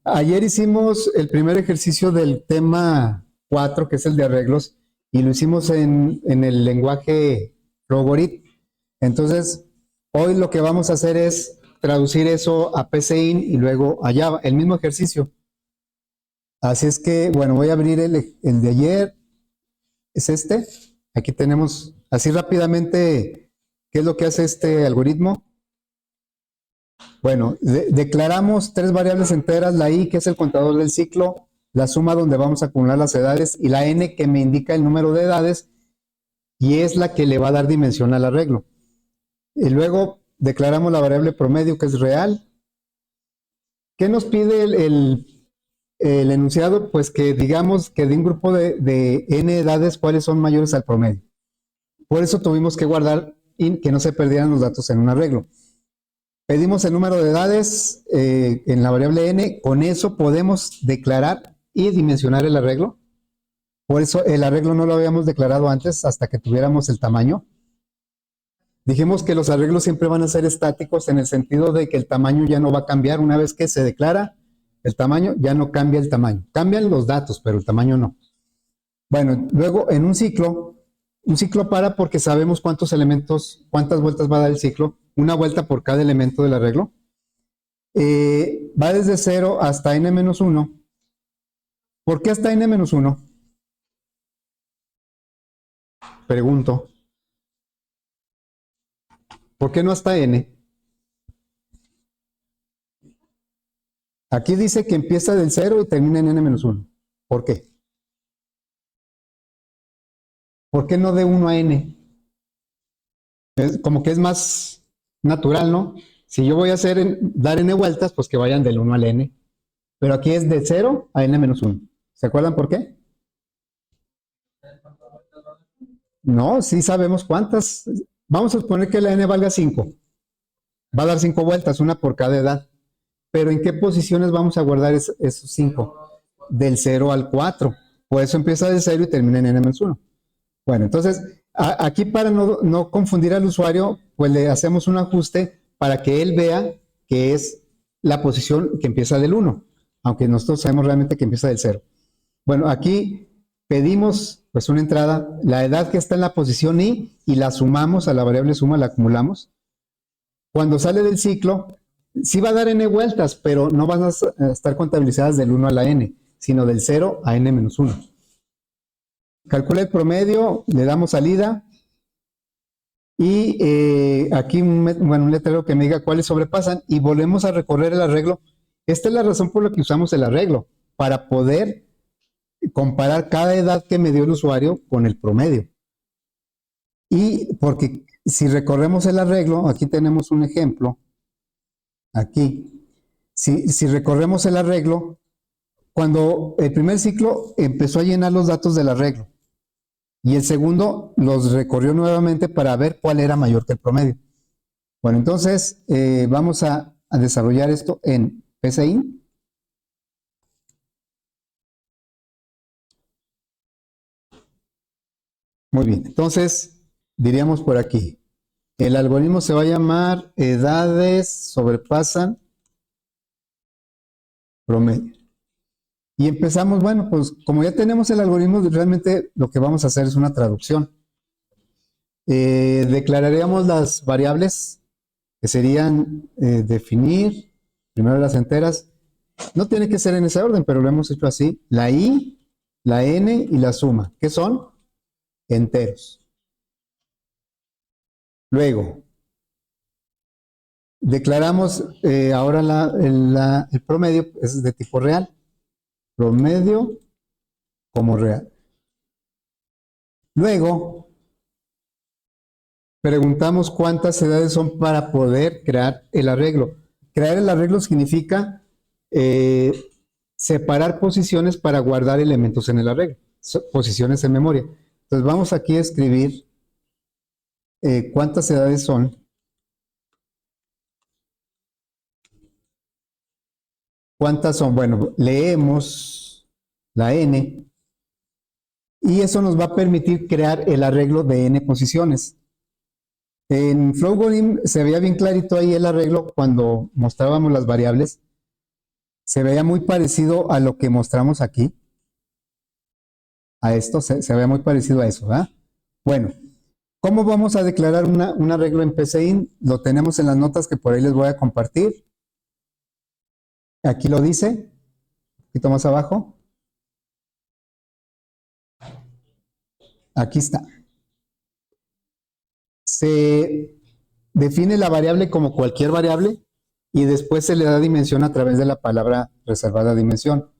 Ayer hicimos el primer ejercicio del tema 4, que es el de arreglos, y lo hicimos en el lenguaje Flogorit. Entonces, hoy lo que vamos a hacer es traducir eso a PCIN y luego a Java, el mismo ejercicio. Así es que, bueno, voy a abrir el de ayer, es este. Aquí tenemos, así rápidamente, ¿qué es lo que hace este algoritmo? Bueno, declaramos tres variables enteras, la i, que es el contador del ciclo, la suma donde vamos a acumular las edades, y la n, que me indica el número de edades, y es la que le va a dar dimensión al arreglo. Y luego declaramos la variable promedio, que es real. ¿Qué nos pide el enunciado? Pues que digamos que de un grupo de n edades, cuáles son mayores al promedio. Por eso tuvimos que guardar que no se perdieran los datos en un arreglo. Pedimos el número de edades en la variable n, con eso podemos declarar y dimensionar el arreglo. Por eso el arreglo no lo habíamos declarado antes hasta que tuviéramos el tamaño. Dijimos que los arreglos siempre van a ser estáticos en el sentido de que el tamaño ya no va a cambiar. Una vez que se declara el tamaño, ya no cambia el tamaño. Cambian los datos, pero el tamaño no. Bueno, luego en un ciclo para porque sabemos cuántos elementos, cuántas vueltas va a dar el ciclo, una vuelta por cada elemento del arreglo. Va desde 0 hasta n-1. ¿Por qué hasta n-1? Pregunto. ¿Por qué no hasta n? Aquí dice que empieza del 0 y termina en n-1. ¿Por qué? ¿Por qué no de 1 a n? Como que es más natural, ¿no? Si yo voy a dar n vueltas, pues que vayan del 1 al n. Pero aquí es de 0 a n-1. ¿Se acuerdan por qué? No, sí sabemos cuántas. Vamos a suponer que la n valga 5. Va a dar 5 vueltas, una por cada edad. Pero ¿en qué posiciones vamos a guardar esos 5? Del 0 al 4. Por eso empieza de 0 y termina en n-1. Bueno, entonces, aquí para no confundir al usuario, pues le hacemos un ajuste para que él vea que es la posición que empieza del 1, aunque nosotros sabemos realmente que empieza del 0. Bueno, aquí pedimos pues una entrada, la edad que está en la posición i, y la sumamos a la variable suma, la acumulamos. Cuando sale del ciclo, sí va a dar n vueltas, pero no van a estar contabilizadas del 1 a la n, sino del 0 a n-1. Calcula el promedio, le damos salida, y aquí un letrero que me diga cuáles sobrepasan, y volvemos a recorrer el arreglo. Esta es la razón por la que usamos el arreglo, para poder comparar cada edad que me dio el usuario con el promedio. Y porque si recorremos el arreglo, aquí tenemos un ejemplo, aquí, si recorremos el arreglo, cuando el primer ciclo empezó a llenar los datos del arreglo, y el segundo los recorrió nuevamente para ver cuál era mayor que el promedio. Bueno, entonces vamos a desarrollar esto en PCIN. Muy bien, entonces diríamos por aquí, el algoritmo se va a llamar edades sobrepasan promedio. Y empezamos, bueno, pues como ya tenemos el algoritmo, realmente lo que vamos a hacer es una traducción. Declararíamos las variables que serían definir, primero las enteras, no tiene que ser en ese orden, pero lo hemos hecho así, la i, la n y la suma, que son enteros. Luego, declaramos ahora el promedio, es de tipo real, promedio como real. Luego, preguntamos cuántas edades son para poder crear el arreglo. Crear el arreglo significa separar posiciones para guardar elementos en el arreglo, posiciones en memoria. Entonces vamos aquí a escribir cuántas edades son. ¿Cuántas son? Bueno, leemos la n y eso nos va a permitir crear el arreglo de n posiciones. En Flowgorim se veía bien clarito ahí el arreglo cuando mostrábamos las variables, Se veía muy parecido a lo que mostramos aquí. A esto se veía muy parecido a eso, ¿verdad? Bueno, ¿cómo vamos a declarar un arreglo en PCIN? Lo tenemos en las notas que por ahí les voy a compartir. Aquí lo dice, un poquito más abajo. Aquí está. Se define la variable como cualquier variable y después se le da dimensión a través de la palabra reservada dimensión.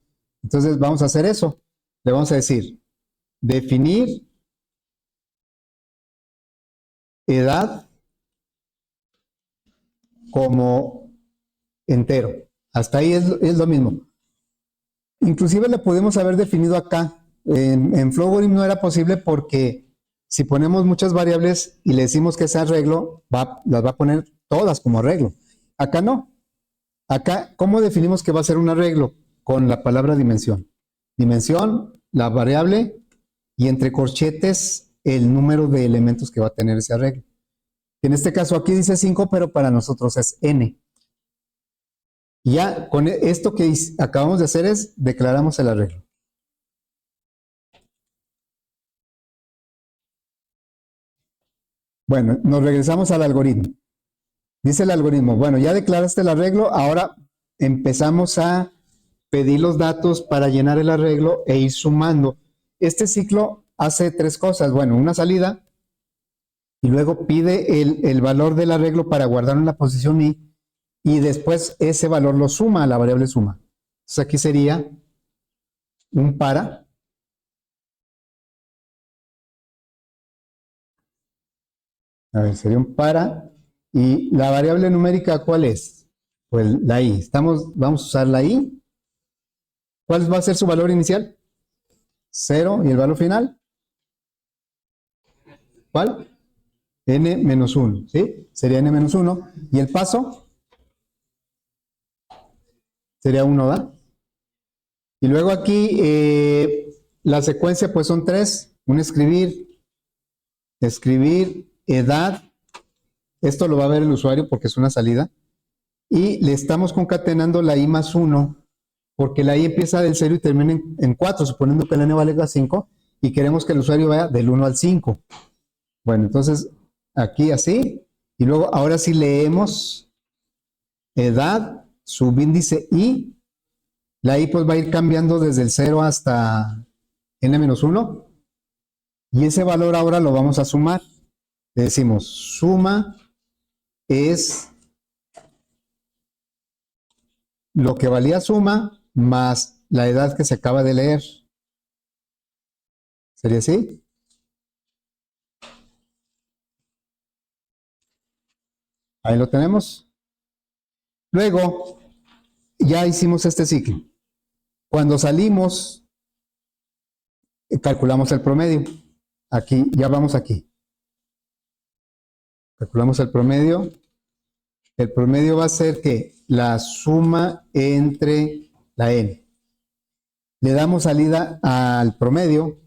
Entonces vamos a hacer eso. Le vamos a decir definir edad como entero. Hasta ahí es lo mismo. Inclusive le podemos haber definido acá. En Flowgorim no era posible porque si ponemos muchas variables y le decimos que es arreglo, las va a poner todas como arreglo. Acá no. Acá, ¿cómo definimos que va a ser un arreglo? Con la palabra dimensión. Dimensión, la variable y entre corchetes el número de elementos que va a tener ese arreglo. En este caso aquí dice 5, pero para nosotros es n. Ya con esto que acabamos de hacer es declaramos el arreglo. Bueno, nos regresamos al algoritmo. Dice el algoritmo, bueno, ya declaraste el arreglo, ahora empezamos a pedir los datos para llenar el arreglo e ir sumando. Este ciclo hace tres cosas. Bueno, una salida y luego pide el valor del arreglo para guardarlo en la posición i y después ese valor lo suma a la variable suma. Entonces aquí sería un para. A ver, sería un para. ¿Y la variable numérica cuál es? Pues la i. Vamos a usar la i. ¿Cuál va a ser su valor inicial? 0. ¿Y el valor final? ¿Cuál? N menos 1. ¿Sí? Sería n menos 1. ¿Y el paso? Sería 1, ¿verdad? Y luego aquí la secuencia pues son tres. Un escribir, edad. Esto lo va a ver el usuario porque es una salida. Y le estamos concatenando la i más 1 porque la i empieza del 0 y termina en 4, suponiendo que el n vale 5 y queremos que el usuario vaya del 1 al 5. Bueno, entonces aquí así. Y luego ahora sí leemos edad, subíndice i. La i pues va a ir cambiando desde el 0 hasta n-1 y ese valor ahora lo vamos a sumar. Le decimos suma es lo que valía suma más la edad que se acaba de leer. ¿Sería así? Ahí lo tenemos. Luego ya hicimos este ciclo. Cuando salimos calculamos el promedio. Aquí, ya vamos aquí. Calculamos el promedio. El promedio va a ser que la suma entre la n. Le damos salida al promedio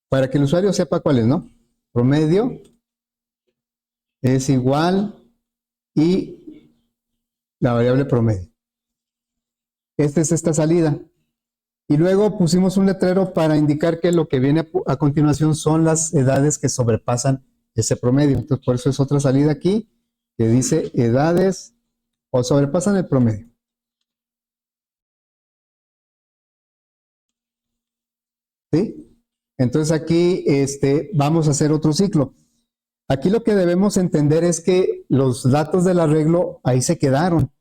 para que el usuario sepa cuál es, ¿no? Promedio es igual y la variable promedio. Esta es esta salida. Y luego pusimos un letrero para indicar que lo que viene a continuación son las edades que sobrepasan ese promedio. Entonces, por eso es otra salida aquí que dice edades o sobrepasan el promedio. ¿Sí? Entonces aquí vamos a hacer otro ciclo. Aquí lo que debemos entender es que los datos del arreglo ahí se quedaron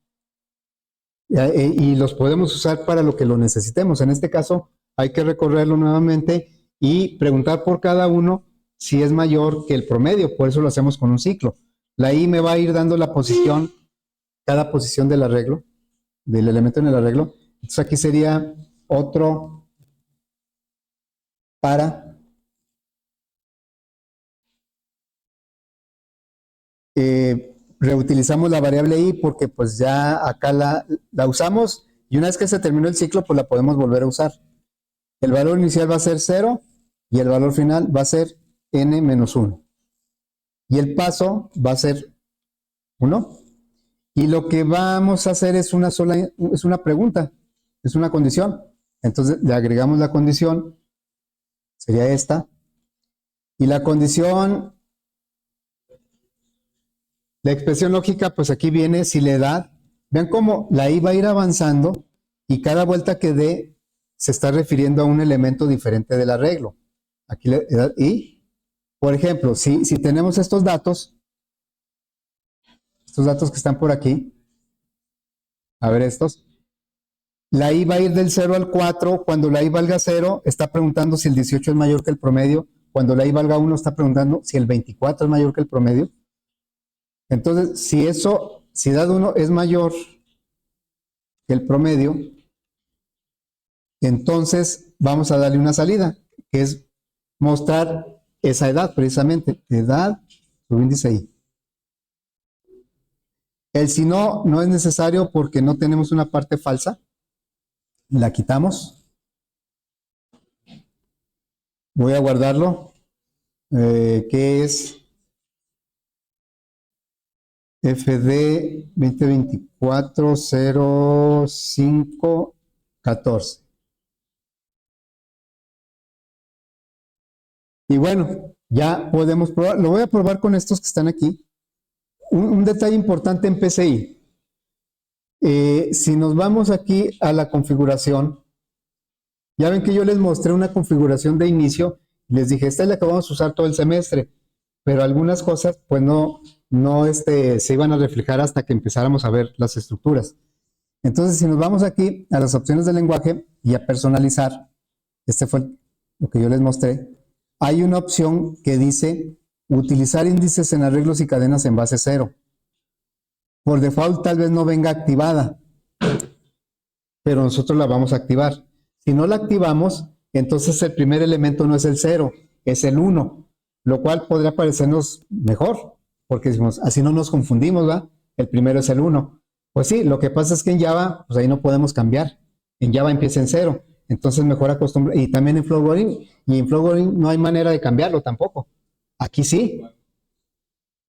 y los podemos usar para lo que lo necesitemos. En este caso hay que recorrerlo nuevamente y preguntar por cada uno si es mayor que el promedio. Por eso lo hacemos con un ciclo. La i me va a ir dando la posición, cada posición del arreglo, del elemento en el arreglo. Entonces aquí sería otro para reutilizamos la variable i porque pues ya acá la usamos y una vez que se terminó el ciclo pues la podemos volver a usar. El valor inicial va a ser 0 y el valor final va a ser n menos 1. Y el paso va a ser 1. Y lo que vamos a hacer es es una pregunta, es una condición. Entonces le agregamos la condición, sería esta. Y la condición, la expresión lógica, pues aquí viene si la edad. Vean cómo la i va a ir avanzando y cada vuelta que dé se está refiriendo a un elemento diferente del arreglo. Aquí la edad i. Por ejemplo, si tenemos estos datos que están por aquí, a ver estos, la i va a ir del 0 al 4, cuando la i valga 0, está preguntando si el 18 es mayor que el promedio, cuando la i valga 1, está preguntando si el 24 es mayor que el promedio. Entonces, si edad 1 es mayor que el promedio, entonces vamos a darle una salida, que es mostrar esa edad precisamente, edad, subíndice i. El si no, no es necesario porque no tenemos una parte falsa. La quitamos. Voy a guardarlo. Que es FD 2024-05-14. Y bueno, ya podemos probar. Lo voy a probar con estos que están aquí. Un detalle importante en PCI. Si nos vamos aquí a la configuración, ya ven que yo les mostré una configuración de inicio, les dije, esta es la que vamos a usar todo el semestre, pero algunas cosas pues no se iban a reflejar hasta que empezáramos a ver las estructuras. Entonces, si nos vamos aquí a las opciones de lenguaje y a personalizar, este fue lo que yo les mostré, hay una opción que dice utilizar índices en arreglos y cadenas en base 0. Por default tal vez no venga activada, pero nosotros la vamos a activar. Si no la activamos, entonces el primer elemento no es el 0, es el 1, lo cual podría parecernos mejor, porque decimos, así no nos confundimos, ¿va? El primero es el 1. Pues sí, lo que pasa es que en Java, pues ahí no podemos cambiar. En Java empieza en 0, entonces mejor acostumbrar. Y también en Flowboarding, y en Flowboarding no hay manera de cambiarlo tampoco. Aquí sí.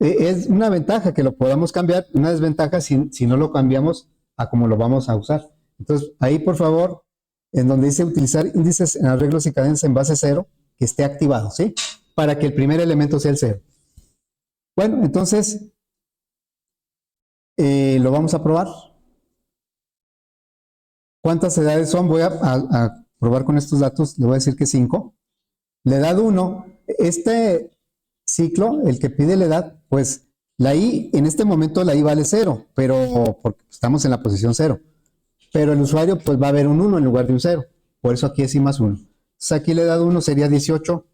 Es una ventaja que lo podamos cambiar, una desventaja si no lo cambiamos a como lo vamos a usar. Entonces, ahí por favor, en donde dice utilizar índices en arreglos y cadenas en base 0, que esté activado, ¿sí? Para que el primer elemento sea el 0. Bueno, entonces, lo vamos a probar. ¿Cuántas edades son? Voy a probar con estos datos, le voy a decir que 5. La edad 1, este ciclo, el que pide la edad, pues la i, en este momento la i vale 0, pero porque estamos en la posición 0. Pero el usuario pues va a ver un 1 en lugar de un 0. Por eso aquí es i más 1. Entonces aquí la edad 1 sería 18.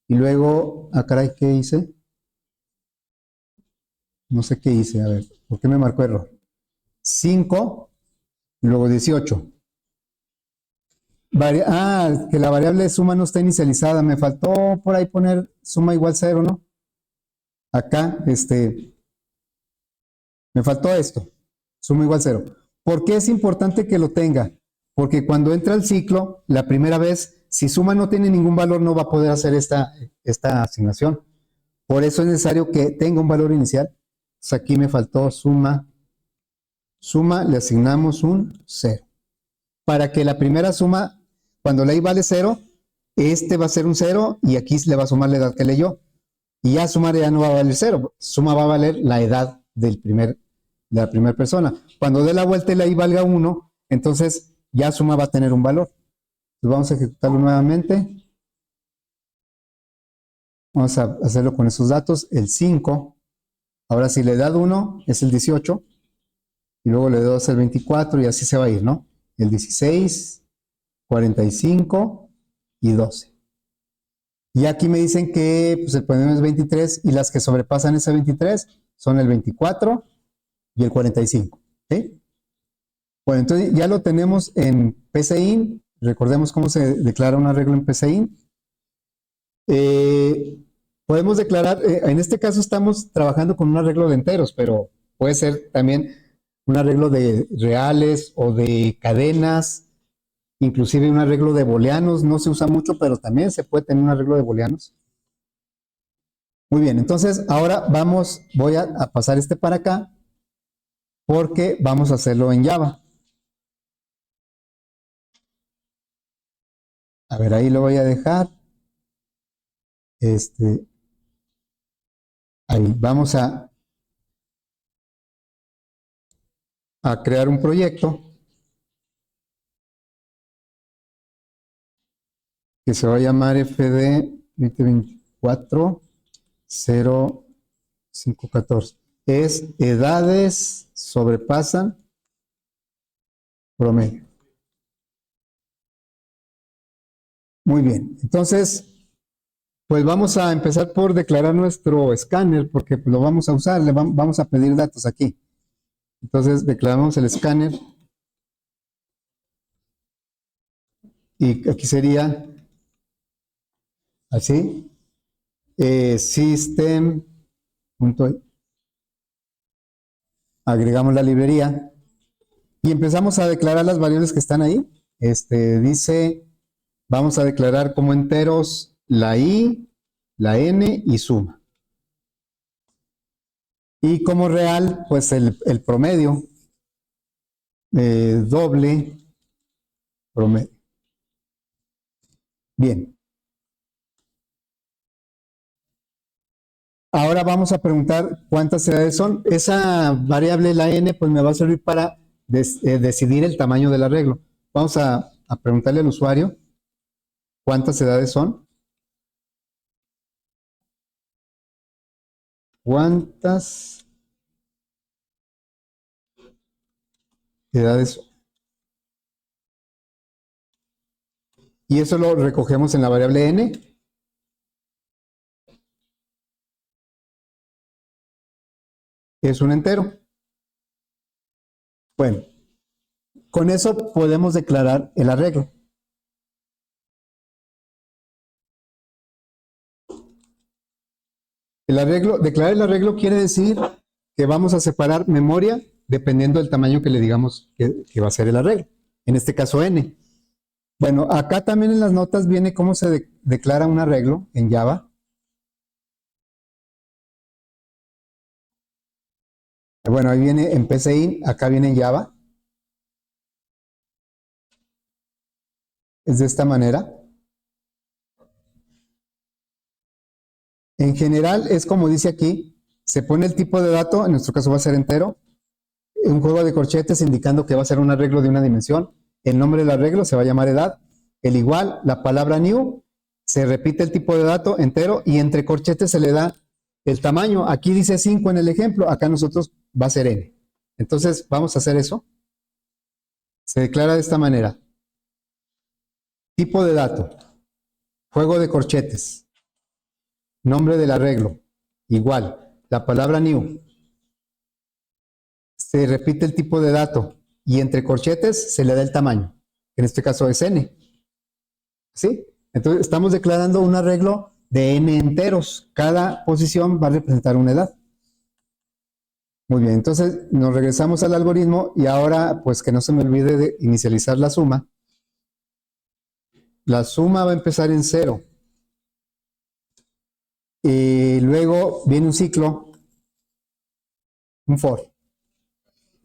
Y luego, caray, ¿qué hice? No sé qué hice, a ver, ¿por qué me marcó error? 5, y luego 18. Que la variable suma no está inicializada. Me faltó por ahí poner suma igual 0, ¿no? Acá, me faltó esto, suma igual 0. ¿Por qué es importante que lo tenga? Porque cuando entra el ciclo, la primera vez, si suma no tiene ningún valor, no va a poder hacer esta asignación. Por eso es necesario que tenga un valor inicial. Entonces aquí me faltó suma, le asignamos un 0. Para que la primera suma, cuando la i vale 0, este va a ser un 0 y aquí le va a sumar la edad que leyó. Y ya sumar ya no va a valer 0, suma va a valer la edad de la primera persona. Cuando dé la vuelta y la i valga 1, entonces ya suma va a tener un valor. Entonces vamos a ejecutarlo nuevamente. Vamos a hacerlo con esos datos. El 5, ahora si la edad 1 es el 18, y luego le 2 el 24 y así se va a ir, ¿no? El 16, 45 y 12. Y aquí me dicen que pues, el polinomio es 23 y las que sobrepasan ese 23 son el 24 y el 45. ¿Sí? Bueno, entonces ya lo tenemos en PCIN. Recordemos cómo se declara un arreglo en PCIN. Podemos declarar, en este caso estamos trabajando con un arreglo de enteros, pero puede ser también un arreglo de reales o de cadenas, inclusive un arreglo de booleanos. No se usa mucho, pero también se puede tener un arreglo de booleanos. Muy bien, entonces ahora voy a pasar para acá porque vamos a hacerlo en Java. A ver, ahí lo voy a dejar. Ahí vamos a crear un proyecto que se va a llamar FD 2024 0514. Es edades sobrepasan promedio. Muy bien, entonces, pues vamos a empezar por declarar nuestro escáner, porque lo vamos a usar, vamos a pedir datos aquí. Entonces, declaramos el escáner. Y aquí sería así, system. Agregamos la librería y empezamos a declarar las variables que están ahí. Dice, vamos a declarar como enteros la i, la n y suma. Y como real, pues el promedio, doble promedio. Bien. Ahora vamos a preguntar cuántas edades son. Esa variable, la n, pues me va a servir para decidir el tamaño del arreglo. Vamos a preguntarle al usuario cuántas edades son. ¿Cuántas edades son? Y eso lo recogemos en la variable n. Es un entero. Bueno, con eso podemos declarar el arreglo. Declarar el arreglo quiere decir que vamos a separar memoria dependiendo del tamaño que le digamos que va a ser el arreglo. En este caso n. Bueno, acá también en las notas viene cómo se declara un arreglo en Java. Bueno, ahí viene en PCIN, acá viene en Java. Es de esta manera. En general es como dice aquí, se pone el tipo de dato, en nuestro caso va a ser entero, un juego de corchetes indicando que va a ser un arreglo de una dimensión, el nombre del arreglo se va a llamar edad, el igual, la palabra new, se repite el tipo de dato entero y entre corchetes se le da el tamaño. Aquí dice 5 en el ejemplo, acá nosotros va a ser n. Entonces vamos a hacer eso. Se declara de esta manera. Tipo de dato, juego de corchetes, nombre del arreglo, igual, la palabra new, se repite el tipo de dato y entre corchetes se le da el tamaño. En este caso es n. ¿Sí? Entonces estamos declarando un arreglo de n enteros. Cada posición va a representar una edad. Muy bien, entonces nos regresamos al algoritmo y ahora pues que no se me olvide de inicializar la suma. La suma va a empezar en 0. Y luego viene un ciclo, un for.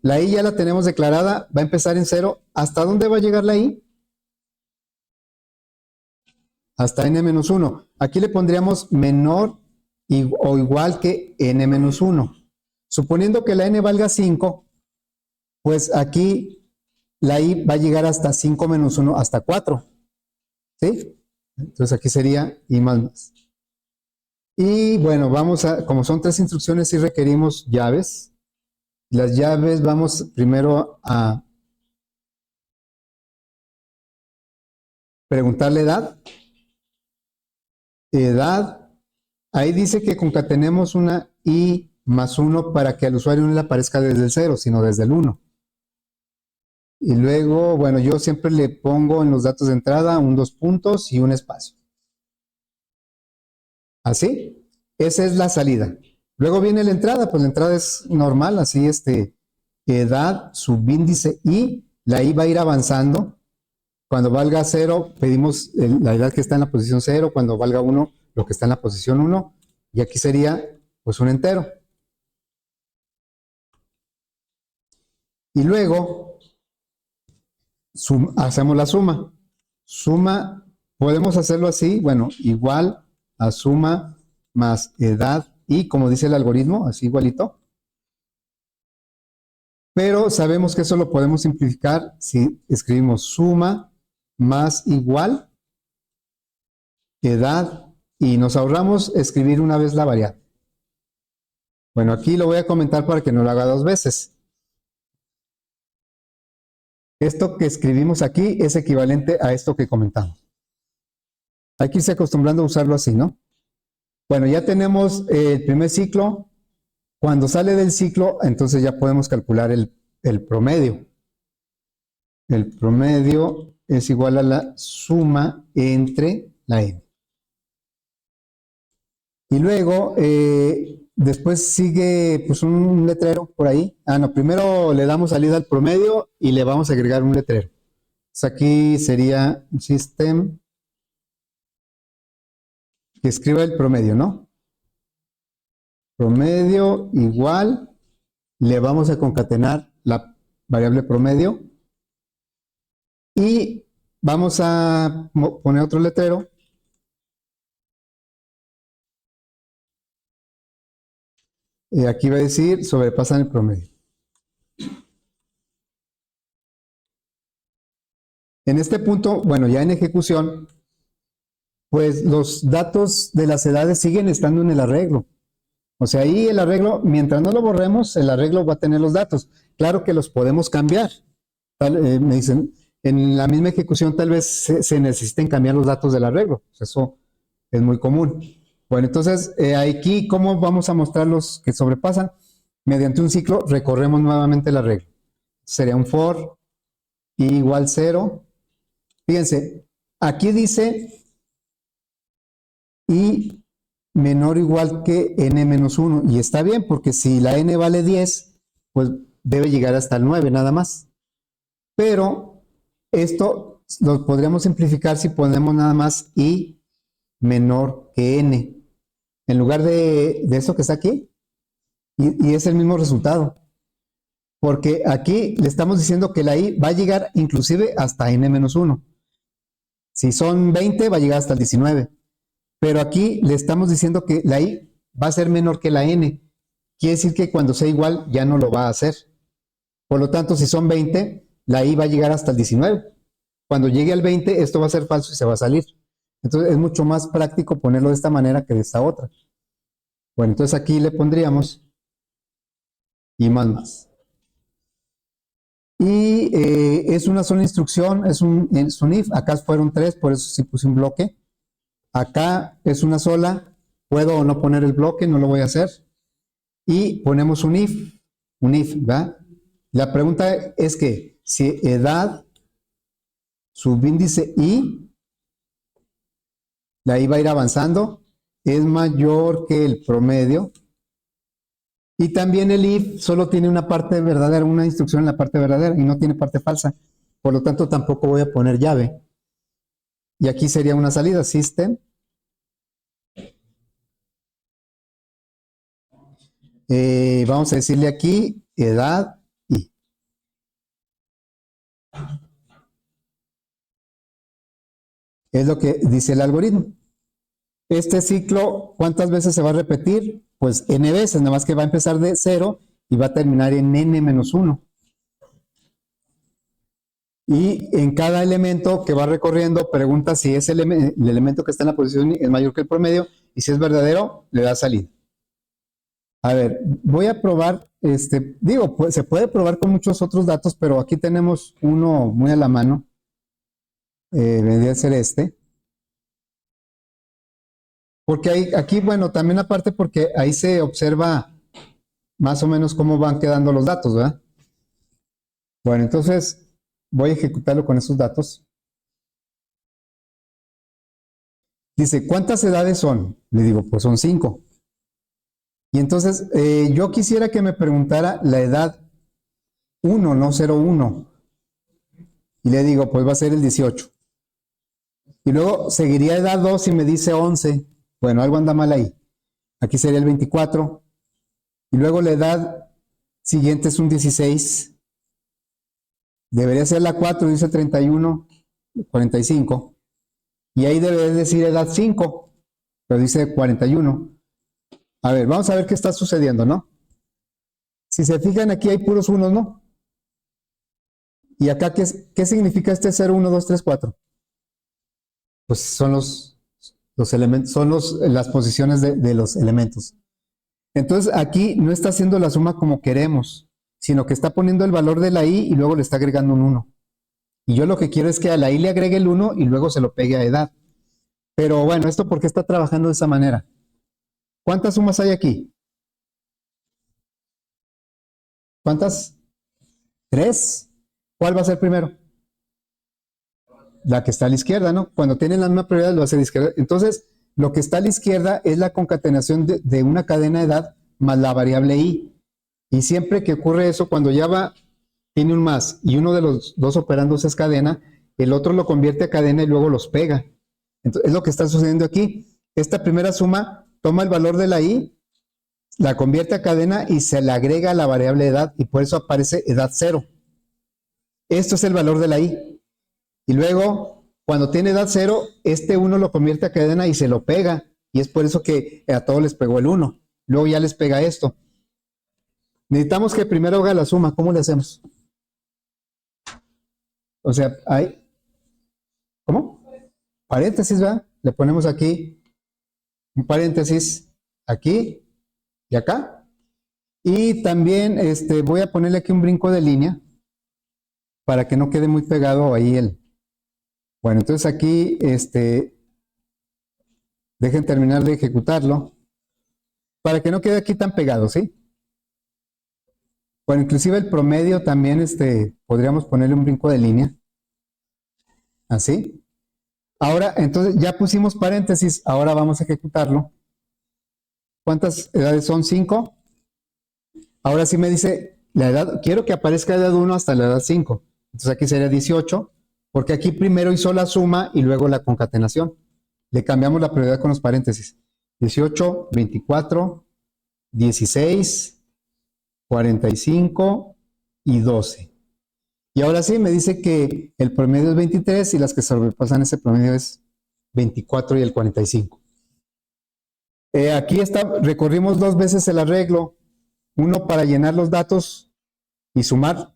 La i ya la tenemos declarada, va a empezar en 0. ¿Hasta dónde va a llegar la i? Hasta n-1. Aquí le pondríamos menor o igual que n-1. Suponiendo que la n valga 5, pues aquí la i va a llegar hasta 5 menos 1, hasta 4. ¿Sí? Entonces aquí sería i más más. Y bueno, vamos a, como son 3 instrucciones, sí requerimos llaves. Las llaves vamos primero a preguntarle edad. Edad. Ahí dice que concatenemos una i más 1 para que al usuario no le aparezca desde el 0, sino desde el 1. Y luego, bueno, yo siempre le pongo en los datos de entrada un 2 puntos y un espacio. ¿Así? Esa es la salida. Luego viene la entrada, pues la entrada es normal, así edad, subíndice i, la i va a ir avanzando. Cuando valga 0, pedimos la edad que está en la posición 0, cuando valga 1, lo que está en la posición 1, y aquí sería pues un entero. Y luego hacemos la suma. Suma, podemos hacerlo así, bueno, igual a suma más edad y, como dice el algoritmo, así igualito. Pero sabemos que eso lo podemos simplificar si escribimos suma más igual edad y nos ahorramos escribir una vez la variable. Bueno, aquí lo voy a comentar para que no lo haga dos veces. Esto que escribimos aquí es equivalente a esto que comentamos. Hay que irse acostumbrando a usarlo así, ¿no? Bueno, ya tenemos el primer ciclo. Cuando sale del ciclo, entonces ya podemos calcular el promedio. El promedio es igual a la suma entre la n. Y luego, después sigue pues un letrero por ahí. No, primero le damos salida al promedio y le vamos a agregar un letrero. Entonces aquí sería un system que escriba el promedio, ¿no? Promedio igual, le vamos a concatenar la variable promedio y vamos a poner otro letrero. Aquí va a decir sobrepasan el promedio. En este punto, bueno, ya en ejecución, pues los datos de las edades siguen estando en el arreglo. O sea, ahí el arreglo, mientras no lo borremos, el arreglo va a tener los datos. Claro que los podemos cambiar. Me dicen, en la misma ejecución tal vez se necesiten cambiar los datos del arreglo. Eso es muy común. Bueno, entonces, aquí, ¿cómo vamos a mostrar los que sobrepasan? Mediante un ciclo, recorremos nuevamente el arreglo. Sería un for igual 0. Fíjense, aquí dice y menor o igual que n menos 1. Y está bien, porque si la n vale 10, pues debe llegar hasta el 9 nada más. Pero esto lo podríamos simplificar si ponemos nada más y menor que n. En lugar de eso que está aquí. Y es el mismo resultado. Porque aquí le estamos diciendo que la i va a llegar inclusive hasta n menos 1. Si son 20, va a llegar hasta el 19. Pero aquí le estamos diciendo que la i va a ser menor que la n. Quiere decir que cuando sea igual ya no lo va a hacer. Por lo tanto, si son 20, la i va a llegar hasta el 19. Cuando llegue al 20, esto va a ser falso y se va a salir. Entonces es mucho más práctico ponerlo de esta manera que de esta otra. Bueno, entonces aquí le pondríamos y más. Y es una sola instrucción, es un if. Acá fueron 3, por eso sí puse un bloque. Acá es una sola, puedo o no poner el bloque, no lo voy a hacer. Y ponemos un if, ¿verdad? La pregunta es que si edad, subíndice i, la i va a ir avanzando, es mayor que el promedio. Y también el if solo tiene una parte verdadera, una instrucción en la parte verdadera y no tiene parte falsa. Por lo tanto, tampoco voy a poner llave. Y aquí sería una salida, system. Vamos a decirle aquí edad y. Es lo que dice el algoritmo. Este ciclo, ¿cuántas veces se va a repetir? Pues n veces, nada más que va a empezar de 0 y va a terminar en n menos 1. Y en cada elemento que va recorriendo, pregunta si es el elemento que está en la posición es mayor que el promedio, y si es verdadero, le da salida. A ver, voy a probar, digo, pues, se puede probar con muchos otros datos, pero aquí tenemos uno muy a la mano. Vendría a ser este. Porque aquí, bueno, también aparte porque ahí se observa más o menos cómo van quedando los datos, ¿verdad? Bueno, entonces voy a ejecutarlo con esos datos. Dice, ¿cuántas edades son? Le digo, pues son 5. Y entonces yo quisiera que me preguntara la edad 1, no 01. Y le digo, pues va a ser el 18. Y luego seguiría edad 2 y me dice 11. Bueno, algo anda mal ahí. Aquí sería el 24. Y luego la edad siguiente es un 16. Debería ser la 4, dice 31, 45. Y ahí debe decir edad 5, pero dice 41. A ver, vamos a ver qué está sucediendo, ¿no? Si se fijan, aquí hay puros unos, ¿no? ¿Y acá qué significa este 0, 1, 2, 3, 4? Pues son los elementos, son las posiciones de los elementos. Entonces aquí no está haciendo la suma como queremos, sino que está poniendo el valor de la i y luego le está agregando un 1. Y yo lo que quiero es que a la i le agregue el 1 y luego se lo pegue a edad. Pero bueno, ¿esto por qué está trabajando de esa manera? ¿Cuántas sumas hay aquí? ¿Cuántas? 3. ¿Cuál va a ser primero? La que está a la izquierda, ¿no? Cuando tienen la misma prioridad lo hace a la izquierda. Entonces, lo que está a la izquierda es la concatenación de una cadena de edad más la variable i. Y siempre que ocurre eso, cuando ya tiene un más y uno de los dos operandos es cadena, el otro lo convierte a cadena y luego los pega. Entonces, es lo que está sucediendo aquí. Esta primera suma toma el valor de la i, la convierte a cadena y se le agrega a la variable edad y por eso aparece edad 0. Esto es el valor de la i. Y luego, cuando tiene edad 0, este 1 lo convierte a cadena y se lo pega. Y es por eso que a todos les pegó el 1. Luego ya les pega esto. Necesitamos que primero haga la suma. ¿Cómo le hacemos? O sea, hay... ¿Cómo? Paréntesis, ¿verdad? Le ponemos aquí un paréntesis aquí y acá. Y también voy a ponerle aquí un brinco de línea para que no quede muy pegado ahí el... Bueno, entonces aquí, dejen terminar de ejecutarlo para que no quede aquí tan pegado, ¿sí? Bueno, inclusive el promedio también, podríamos ponerle un brinco de línea. Así. Ahora, entonces ya pusimos paréntesis, ahora vamos a ejecutarlo. ¿Cuántas edades son? 5. Ahora sí me dice la edad, quiero que aparezca edad 1 hasta la edad 5. Entonces aquí sería 18, porque aquí primero hizo la suma y luego la concatenación. Le cambiamos la prioridad con los paréntesis. 18, 24, 16, 45 y 12. Y ahora sí me dice que el promedio es 23 y las que sobrepasan ese promedio es 24 y el 45. Aquí recorrimos 2 veces el arreglo, uno para llenar los datos y sumar,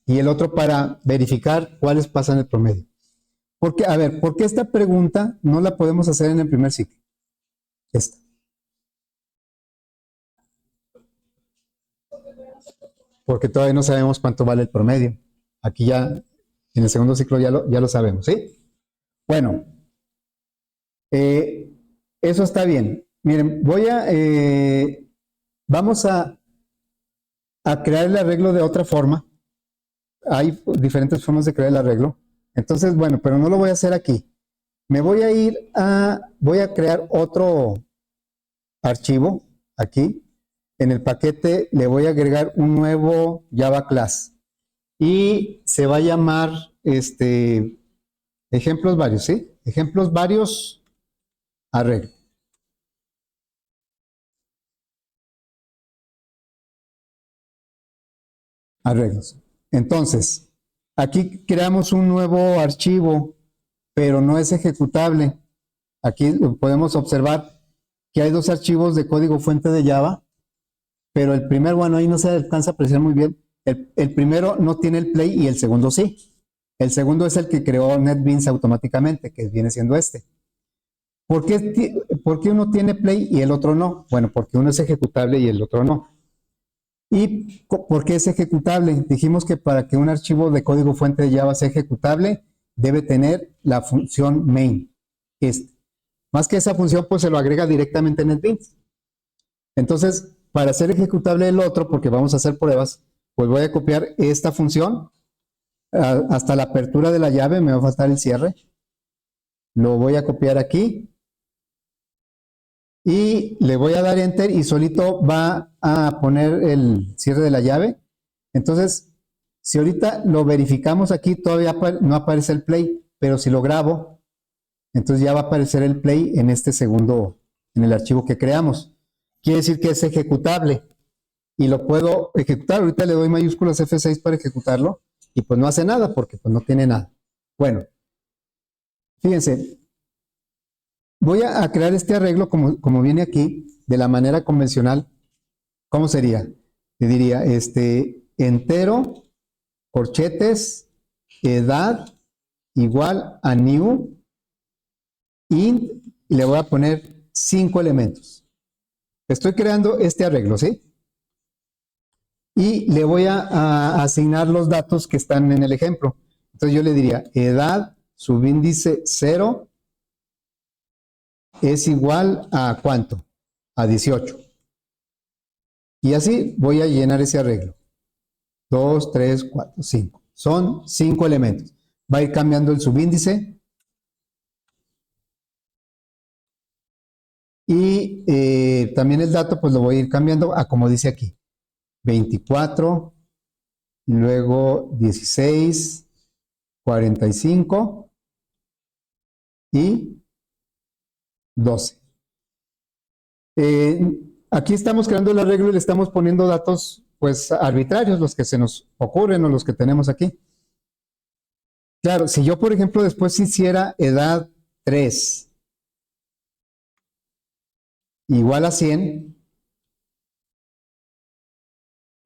y el otro para verificar cuáles pasan el promedio. Porque, a ver, ¿por qué esta pregunta no la podemos hacer en el primer ciclo? Esta. Porque todavía no sabemos cuánto vale el promedio. Aquí ya, en el segundo ciclo ya lo sabemos, ¿sí? Bueno, eso está bien. Miren, vamos a crear el arreglo de otra forma. Hay diferentes formas de crear el arreglo. Entonces, bueno, pero no lo voy a hacer aquí. Me voy a crear otro archivo aquí. En el paquete le voy a agregar un nuevo Java class y se va a llamar ejemplos varios, ¿sí? Ejemplos varios arreglo. Arreglos. Entonces, aquí creamos un nuevo archivo, pero no es ejecutable. Aquí podemos observar que hay 2 archivos de código fuente de Java, pero el primer, bueno, ahí no se alcanza a apreciar muy bien. El primero no tiene el play y el segundo sí. El segundo es el que creó NetBeans automáticamente, que viene siendo este. ¿Por qué uno tiene play y el otro no? Bueno, porque uno es ejecutable y el otro no. ¿Y por qué es ejecutable? Dijimos que para que un archivo de código fuente de Java sea ejecutable, debe tener la función main. Más que esa función, pues se lo agrega directamente en NetBeans. Entonces, para hacer ejecutable el otro, porque vamos a hacer pruebas, pues voy a copiar esta función hasta la apertura de la llave, me va a faltar el cierre. Lo voy a copiar aquí y le voy a dar enter y solito va a poner el cierre de la llave. Entonces, si ahorita lo verificamos aquí, todavía no aparece el play, pero si lo grabo, entonces ya va a aparecer el play en este segundo, en el archivo que creamos. Quiere decir que es ejecutable y lo puedo ejecutar. Ahorita le doy mayúsculas F6 para ejecutarlo y pues no hace nada porque pues no tiene nada. Bueno, fíjense, voy a crear este arreglo como viene aquí, de la manera convencional. ¿Cómo sería? Le diría, entero, corchetes, edad, igual a new, int, y le voy a poner 5 elementos. Estoy creando este arreglo, ¿sí? Y le voy a asignar los datos que están en el ejemplo. Entonces yo le diría, edad, subíndice 0, es igual a ¿cuánto? A 18. Y así voy a llenar ese arreglo. 2, 3, 4, 5. Son 5 elementos. Va a ir cambiando el subíndice. Y también el dato, pues lo voy a ir cambiando a como dice aquí. 24, luego 16, 45 y 12. Aquí estamos creando el arreglo y le estamos poniendo datos pues arbitrarios, los que se nos ocurren o los que tenemos aquí. Claro, si yo por ejemplo después hiciera edad 3 igual a 100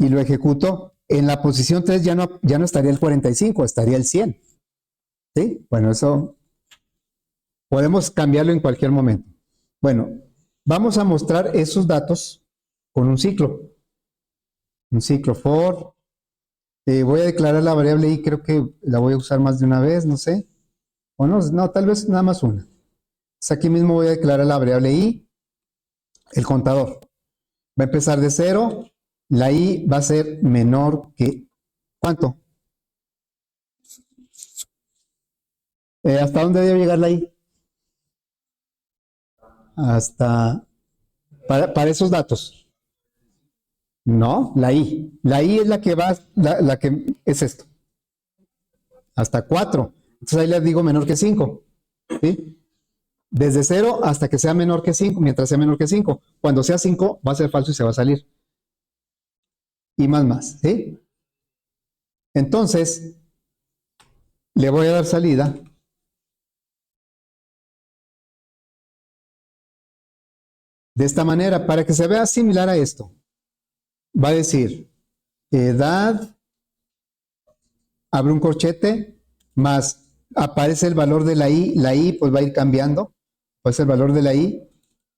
y lo ejecuto, en la posición 3 ya no estaría el 45, estaría el 100. ¿Sí? Bueno, eso podemos cambiarlo en cualquier momento. Bueno, vamos a mostrar esos datos con un ciclo. Un ciclo for. Voy a declarar la variable i, creo que la voy a usar más de una vez, no sé. O no, tal vez nada más una. Entonces aquí mismo voy a declarar la variable i, el contador. Va a empezar de 0, la i va a ser menor que, ¿cuánto? ¿Hasta dónde debe llegar la i? Hasta, para esos datos. No, la i. La i es la que va, la que es esto. Hasta 4. Entonces ahí les digo menor que 5. ¿Sí? Desde 0 hasta que sea menor que 5, mientras sea menor que 5. Cuando sea 5 va a ser falso y se va a salir. Y más, ¿sí? Entonces, le voy a dar salida. De esta manera, para que se vea similar a esto. Va a decir, edad, abre un corchete, más aparece el valor de la i pues va a ir cambiando, pues el valor de la i,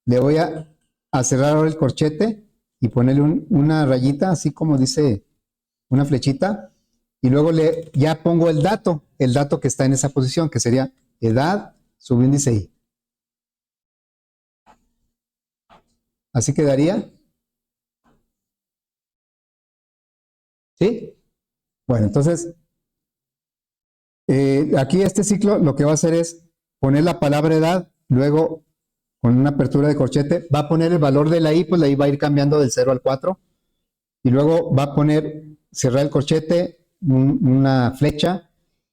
le voy a cerrar ahora el corchete y ponerle una rayita, así como dice una flechita, y luego ya pongo el dato que está en esa posición, que sería edad, subíndice i. Así quedaría. ¿Sí? Bueno, entonces, aquí este ciclo lo que va a hacer es poner la palabra edad, luego con una apertura de corchete, va a poner el valor de la i, pues la i va a ir cambiando del 0 al 4, y luego va a cerrar el corchete, una flecha,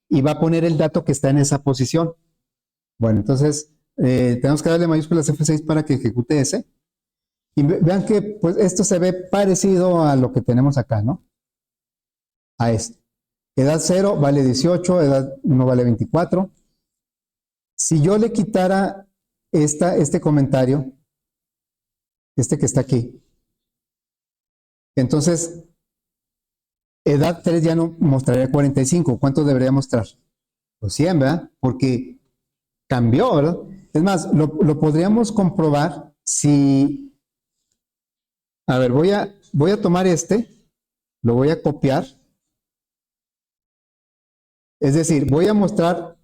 y va a poner el dato que está en esa posición. Bueno, entonces, tenemos que darle mayúsculas F6 para que ejecute ese. Y vean que pues esto se ve parecido a lo que tenemos acá, ¿no? A esto. Edad 0 vale 18, edad 1 vale 24. Si yo le quitara este comentario, este que está aquí, entonces edad 3 ya no mostraría 45. ¿Cuánto debería mostrar? Pues 100, ¿verdad? Porque cambió, ¿verdad? Es más, lo podríamos comprobar si... A ver, voy a tomar lo voy a copiar. Es decir, voy a mostrar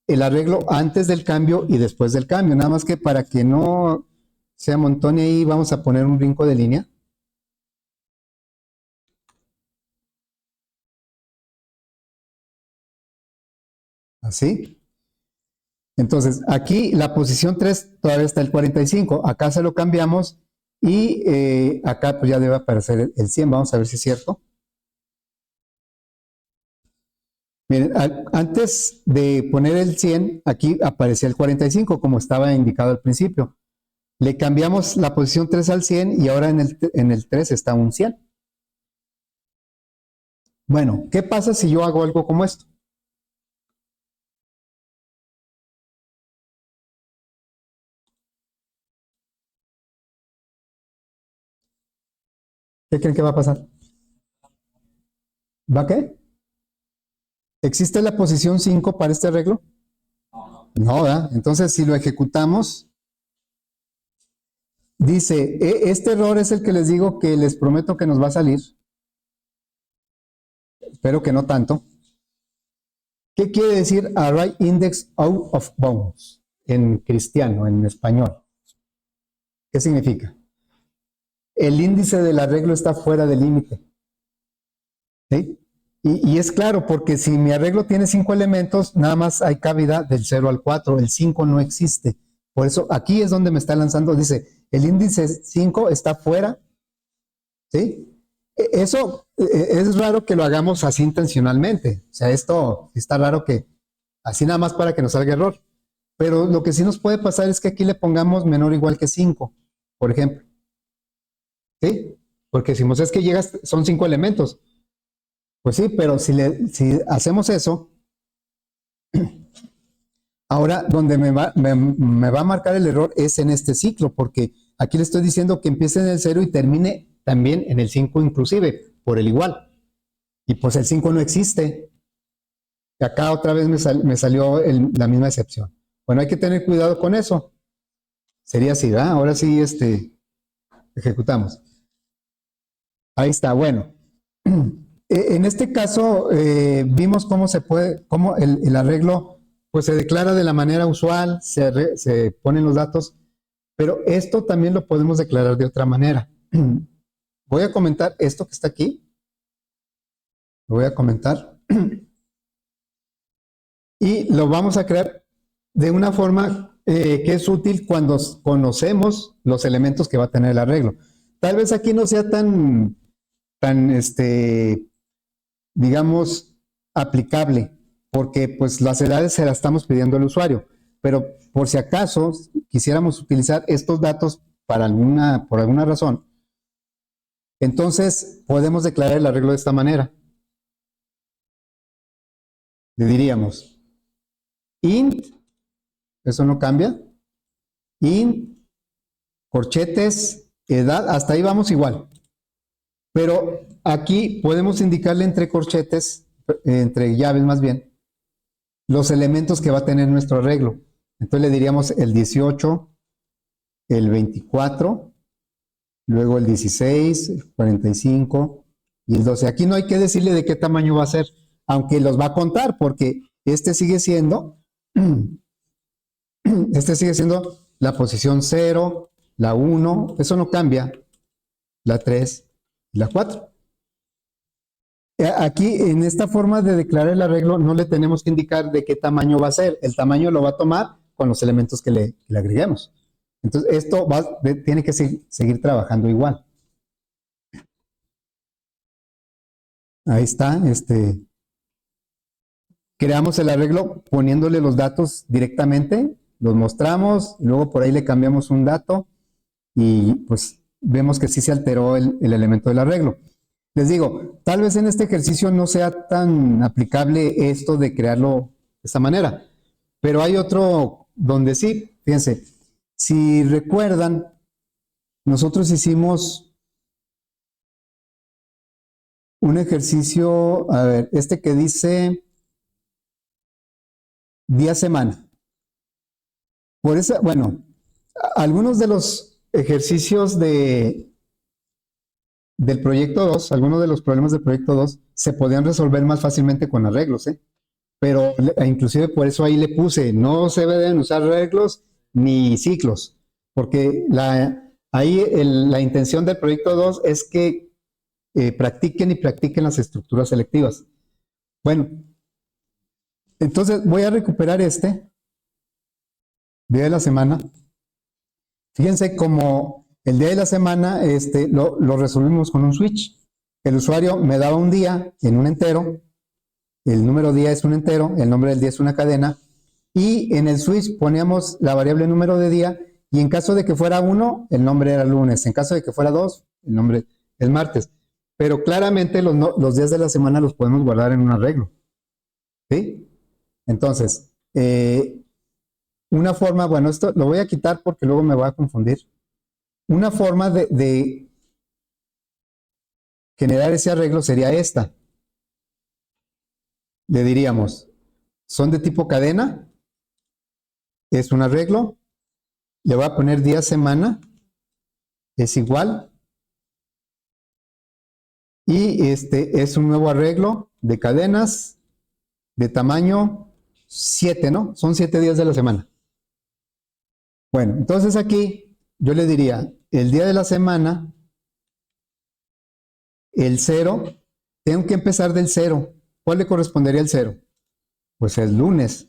el arreglo antes del cambio y después del cambio. Nada más que para que no se amontone ahí, vamos a poner un brinco de línea. Así. Entonces, aquí la posición 3 todavía está el 45. Acá se lo cambiamos y acá pues ya debe aparecer el 100. Vamos a ver si es cierto. Miren, antes de poner el 100, aquí aparecía el 45 como estaba indicado al principio. Le cambiamos la posición 3 al 100 y ahora en el 3 está un 100. Bueno, ¿qué pasa si yo hago algo como esto? ¿Qué creen que va a pasar? ¿Va qué? ¿Existe la posición 5 para este arreglo? No, ¿verdad? Entonces, si lo ejecutamos, dice, este error es el que les digo que les prometo que nos va a salir. Espero que no tanto. ¿Qué quiere decir array index out of bounds en cristiano, en español? ¿Qué significa? El índice del arreglo está fuera del límite. ¿Sí? Y es claro, porque si mi arreglo tiene 5 elementos, nada más hay cavidad del 0 al 4, el 5 no existe. Por eso aquí es donde me está lanzando, dice, el índice 5 está fuera. ¿Sí? Eso es raro que lo hagamos así intencionalmente. O sea, esto está raro que así nada más para que nos salga error. Pero lo que sí nos puede pasar es que aquí le pongamos menor o igual que 5, por ejemplo. ¿Sí? Porque decimos, es que llegas, son 5 elementos. Pues sí, pero si hacemos eso, ahora donde me va a marcar el error es en este ciclo, porque aquí le estoy diciendo que empiece en el 0 y termine también en el 5 inclusive, por el igual. Y pues el 5 no existe. Acá otra vez me salió la misma excepción. Bueno, hay que tener cuidado con eso. Sería así, ¿verdad? Ahora sí, ejecutamos. Ahí está, bueno. En este caso, vimos cómo se puede, cómo el arreglo pues se declara de la manera usual, se ponen los datos, pero esto también lo podemos declarar de otra manera. Voy a comentar esto que está aquí. Lo voy a comentar. Y lo vamos a crear de una forma que es útil cuando conocemos los elementos que va a tener el arreglo. Tal vez aquí no sea tan digamos, aplicable, porque pues las edades se las estamos pidiendo al usuario, pero por si acaso quisiéramos utilizar estos datos por alguna razón, entonces podemos declarar el arreglo de esta manera. Le diríamos int, eso no cambia, int, corchetes, edad, hasta ahí vamos igual. Pero aquí podemos indicarle entre corchetes, entre llaves más bien, los elementos que va a tener nuestro arreglo. Entonces le diríamos el 18, el 24, luego el 16, el 45 y el 12. Aquí no hay que decirle de qué tamaño va a ser, aunque los va a contar, porque este sigue siendo la posición 0, la 1, eso no cambia, la 3 y la 4. Aquí, en esta forma de declarar el arreglo, no le tenemos que indicar de qué tamaño va a ser. El tamaño lo va a tomar con los elementos que le agreguemos. Entonces, esto tiene que seguir trabajando igual. Ahí está. Creamos el arreglo poniéndole los datos directamente, los mostramos, luego por ahí le cambiamos un dato y pues vemos que sí se alteró el elemento del arreglo. Les digo, tal vez en este ejercicio no sea tan aplicable esto de crearlo de esta manera, pero hay otro donde sí, fíjense, si recuerdan, nosotros hicimos un ejercicio, a ver, que dice día semana. Por eso, bueno, algunos de los ejercicios del proyecto 2, algunos de los problemas del proyecto 2 se podían resolver más fácilmente con arreglos, pero inclusive por eso ahí le puse, no se deben usar arreglos ni ciclos, porque ahí la intención del proyecto 2 es que practiquen las estructuras selectivas. Bueno, entonces voy a recuperar día de la semana. Fíjense como el día de la semana lo resolvimos con un switch. El usuario me daba un día en un entero, el número día es un entero, el nombre del día es una cadena, y en el switch poníamos la variable número de día, y en caso de que fuera 1, el nombre era lunes, en caso de que fuera 2, el nombre es martes. pero claramente los días de la semana los podemos guardar en un arreglo. ¿Sí? Entonces, una forma, bueno, esto lo voy a quitar porque luego me voy a confundir. Una forma de generar ese arreglo sería esta. Le diríamos, son de tipo cadena, es un arreglo, le voy a poner día semana, es igual, y este es un nuevo arreglo de cadenas de tamaño 7, ¿no? Son 7 días de la semana. Bueno, entonces aquí yo le diría, el día de la semana, el 0, tengo que empezar del 0. ¿Cuál le correspondería el 0? Pues el lunes.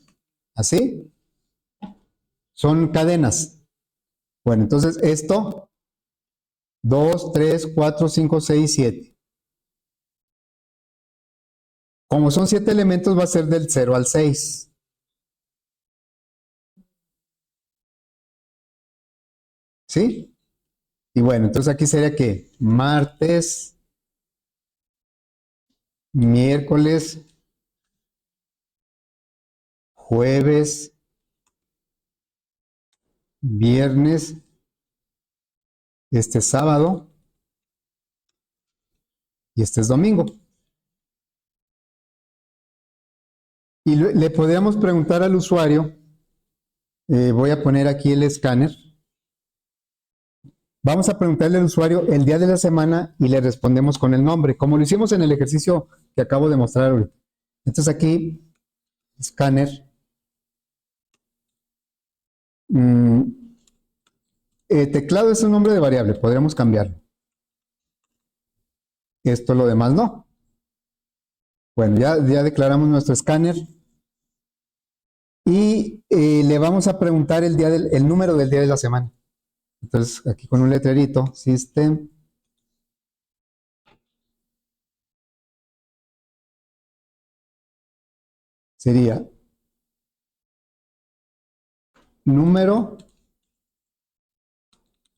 ¿Así? Son cadenas. Bueno, entonces esto, 2, 3, 4, 5, 6, 7. Como son 7 elementos, va a ser del 0 al 6. ¿Sí? Y bueno, entonces aquí sería que martes, miércoles, jueves, viernes, este es sábado y este es domingo. Y le podríamos preguntar al usuario, voy a poner aquí el escáner. Vamos a preguntarle al usuario el día de la semana y le respondemos con el nombre, como lo hicimos en el ejercicio que acabo de mostrar ahorita. Entonces aquí, escáner. Teclado es un nombre de variable, podríamos cambiarlo. Esto lo demás no. Bueno, ya declaramos nuestro escáner. Y le vamos a preguntar el número del día de la semana. Entonces, aquí con un letrerito, System. Sería número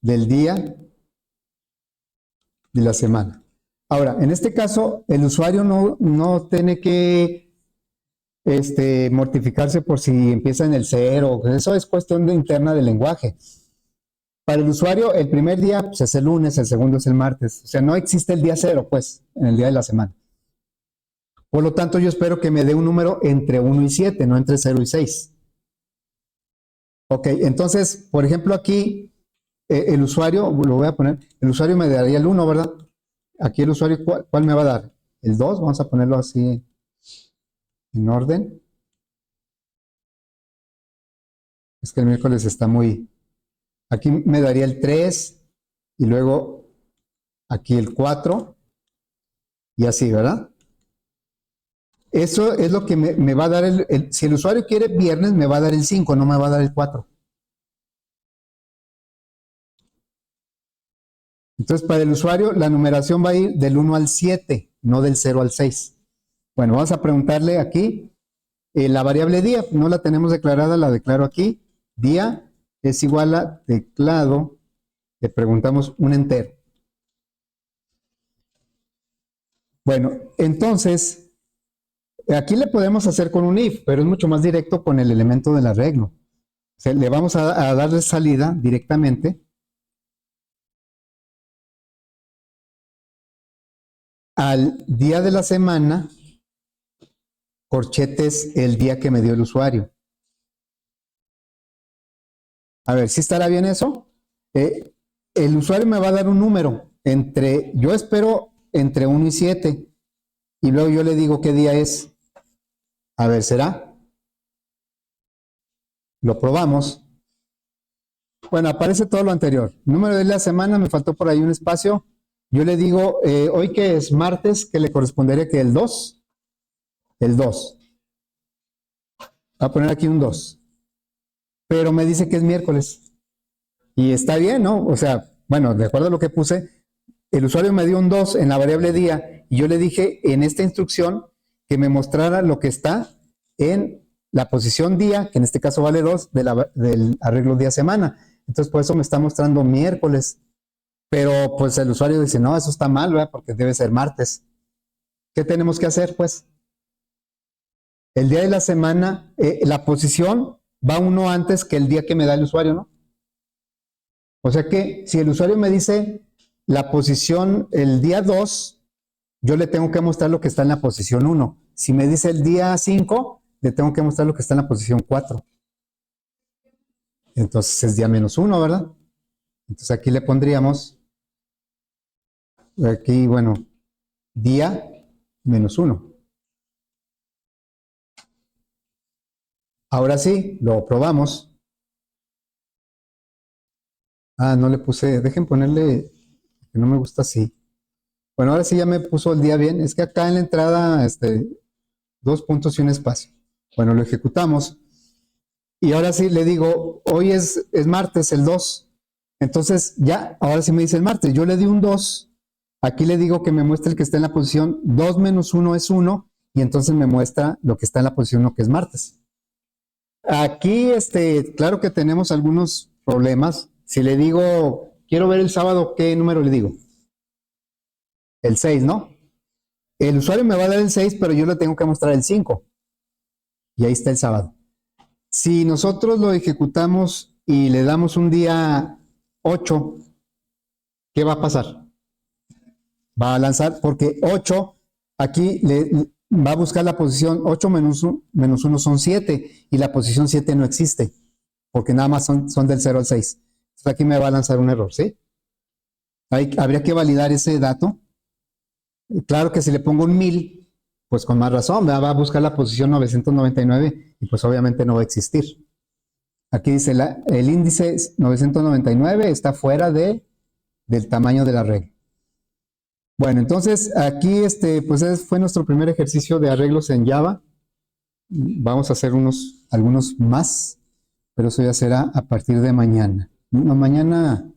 del día de la semana. Ahora, en este caso, el usuario no tiene que mortificarse por si empieza en el 0. Eso es cuestión interna del lenguaje. Para el usuario, el primer día pues, es el lunes, el segundo es el martes. O sea, no existe el día 0, pues, en el día de la semana. Por lo tanto, yo espero que me dé un número entre 1 y 7, no entre 0 y 6. Ok, entonces, por ejemplo, aquí el usuario, lo voy a poner, el usuario me daría el 1, ¿verdad? Aquí el usuario, ¿cuál me va a dar? El 2, vamos a ponerlo así en orden. Es que el miércoles está muy... Aquí me daría el 3 y luego aquí el 4 y así, ¿verdad? Eso es lo que me va a dar si el usuario quiere viernes, me va a dar el 5, no me va a dar el 4. Entonces, para el usuario, la numeración va a ir del 1 al 7, no del 0 al 6. Bueno, vamos a preguntarle aquí, la variable día, no la tenemos declarada, la declaro aquí. Día es igual a teclado, le preguntamos un entero. Bueno, entonces, aquí le podemos hacer con un if, pero es mucho más directo con el elemento del arreglo. O sea, le vamos a darle salida directamente al día de la semana, corchetes el día que me dio el usuario. A ver, ¿sí estará bien eso? El usuario me va a dar un número yo espero entre 1 y 7, y luego yo le digo qué día es. A ver, ¿será? Lo probamos. Bueno, aparece todo lo anterior. Número de la semana, me faltó por ahí un espacio. Yo le digo, hoy que es martes, que le correspondería que el 2. El 2. Voy a poner aquí un 2. Pero me dice que es miércoles. Y está bien, ¿no? O sea, bueno, de acuerdo a lo que puse, el usuario me dio un 2 en la variable día y yo le dije en esta instrucción que me mostrara lo que está en la posición día, que en este caso vale 2, del arreglo día-semana. Entonces, por eso me está mostrando miércoles. Pero pues el usuario dice, no, eso está mal, ¿verdad? Porque debe ser martes. ¿Qué tenemos que hacer? Pues el día de la semana, la posición va uno antes que el día que me da el usuario, ¿no? O sea que si el usuario me dice la posición el día 2, yo le tengo que mostrar lo que está en la posición 1. Si me dice el día 5, le tengo que mostrar lo que está en la posición 4. Entonces es día menos 1, ¿verdad? Entonces aquí le pondríamos, aquí, bueno, día menos 1. Ahora sí, lo probamos. Ah, no le puse, dejen ponerle, que no me gusta así. Bueno, ahora sí ya me puso el día bien. Es que acá en la entrada, 2 puntos y un espacio. Bueno, lo ejecutamos. Y ahora sí le digo, hoy es martes, el 2. Entonces ya, ahora sí me dice el martes. Yo le di un 2. Aquí le digo que me muestre el que está en la posición 2 menos 1 es 1. Y entonces me muestra lo que está en la posición 1, que es martes. Aquí, claro que tenemos algunos problemas. Si le digo, quiero ver el sábado, ¿qué número le digo? El 6, ¿no? El usuario me va a dar el 6, pero yo le tengo que mostrar el 5. Y ahí está el sábado. Si nosotros lo ejecutamos y le damos un día 8, ¿qué va a pasar? Va a lanzar, porque 8, aquí va a buscar la posición 8 menos 1 son 7, y la posición 7 no existe, porque nada más son del 0 al 6. Entonces aquí me va a lanzar un error, ¿sí? Habría que validar ese dato. Claro que si le pongo un 1000, pues con más razón, va a buscar la posición 999 y pues obviamente no va a existir. Aquí dice el índice 999 está fuera del tamaño de la regla. Bueno, entonces aquí pues fue nuestro primer ejercicio de arreglos en Java. Vamos a hacer algunos más, pero eso ya será a partir de mañana. No, mañana